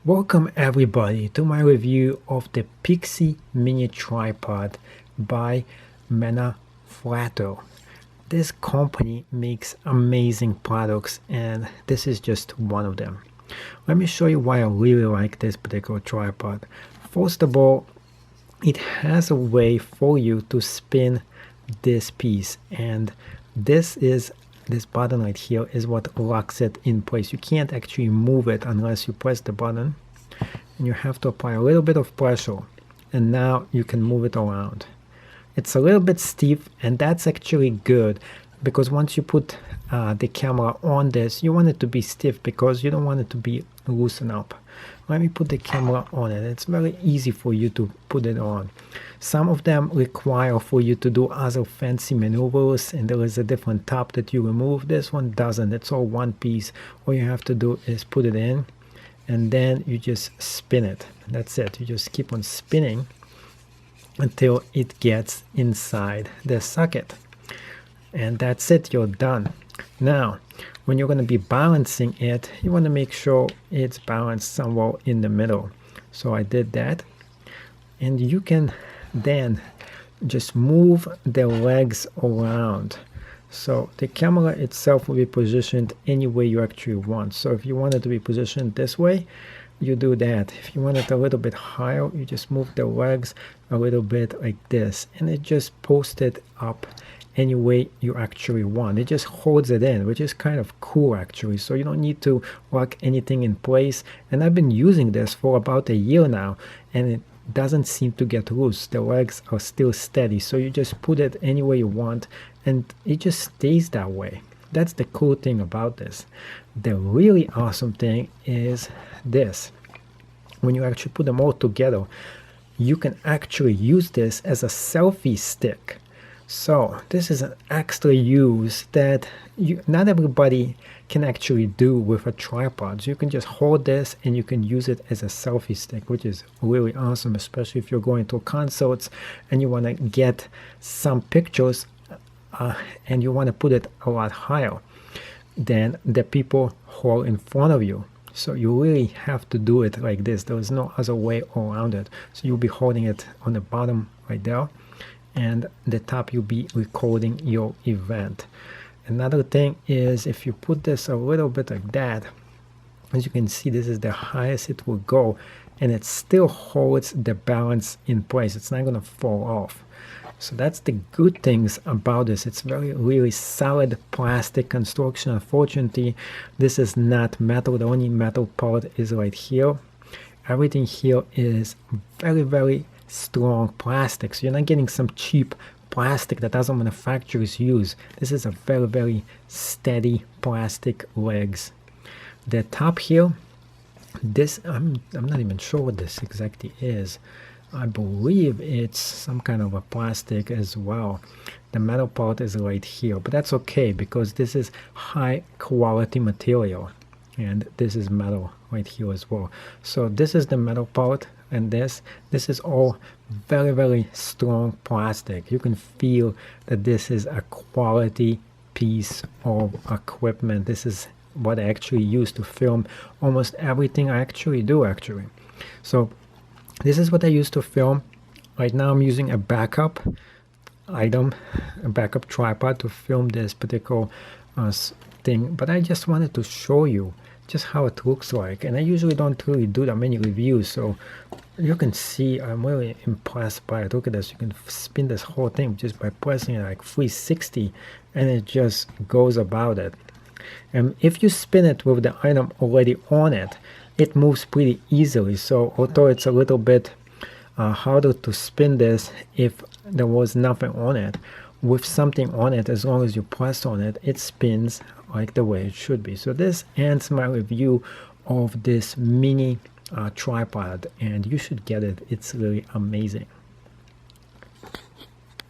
Welcome everybody to my review of the Pixi Mini Tripod by Manfrotto. This company makes amazing products and this is just one of them. Let me show you why I really like this particular tripod. First of all, it has a way for you to spin this piece, and this button right here is what locks it in place. You can't actually move it unless you press the button, and you have to apply a little bit of pressure, and now you can move it around. It's a little bit stiff, and that's actually good because once you put the camera on this, you want it to be stiff because you don't want it to be loosened up. Let me put the camera on it. It's very easy for you to put it on. Some of them require for you to do other fancy maneuvers, and there is a different top that you remove. This one doesn't. It's all one piece. All you have to do is put it in, and then you just spin it. That's it. You just keep on spinning until it gets inside the socket. And that's it. You're done. Now, when you're going to be balancing it, you want to make sure it's balanced somewhere in the middle. So I did that. And you can then just move the legs around. So the camera itself will be positioned any way you actually want. So if you want it to be positioned this way, you do that. If you want it a little bit higher, you just move the legs a little bit like this, and it just posts it up any way you actually want. It just holds it in, which is kind of cool actually. So you don't need to lock anything in place. And I've been using this for about a year now, and it doesn't seem to get loose. The legs are still steady. So you just put it any way you want, and it just stays that way. That's the cool thing about this. The really awesome thing is this. When you actually put them all together, you can actually use this as a selfie stick. So this is an extra use that not everybody can actually do with a tripod. So you can just hold this and you can use it as a selfie stick, which is really awesome, especially if you're going to concerts and you want to get some pictures and you want to put it a lot higher than the people who are in front of you. So you really have to do it like this. There is no other way around it. So you'll be holding it on the bottom right there, and the top you'll be recording your event. Another thing is if you put this a little bit like that, as you can see, this is the highest it will go, and it still holds the balance in place. It's not going to fall off. So that's the good things about this. It's really solid plastic construction. Unfortunately, this is not metal. The only metal part is right here. Everything here is very strong plastic. So you're not getting some cheap plastic that other manufacturers use. This is a very steady plastic legs. The top here, this I'm not even sure what this exactly is. I believe it's some kind of a plastic as well. The metal part is right here, but that's okay because this is high quality material, and this is metal right here as well. So this is the metal part, and this is all very strong plastic. You can feel that this is a quality piece of equipment. This is what I actually use to film almost everything I actually do actually. So this is what I use to film. Right now I'm using a backup item, a backup tripod to film this particular thing, but I just wanted to show you just how it looks like, and I usually don't really do that many reviews, so you can see I'm really impressed by it. Look at this. You can spin this whole thing just by pressing it like 360, and it just goes about it. And if you spin it with the item already on it, it moves pretty easily. So although it's a little bit harder to spin this if there was nothing on it, with something on it, as long as you press on it, it spins like the way it should be. So this ends my review of this mini tripod, and you should get it. It's really amazing.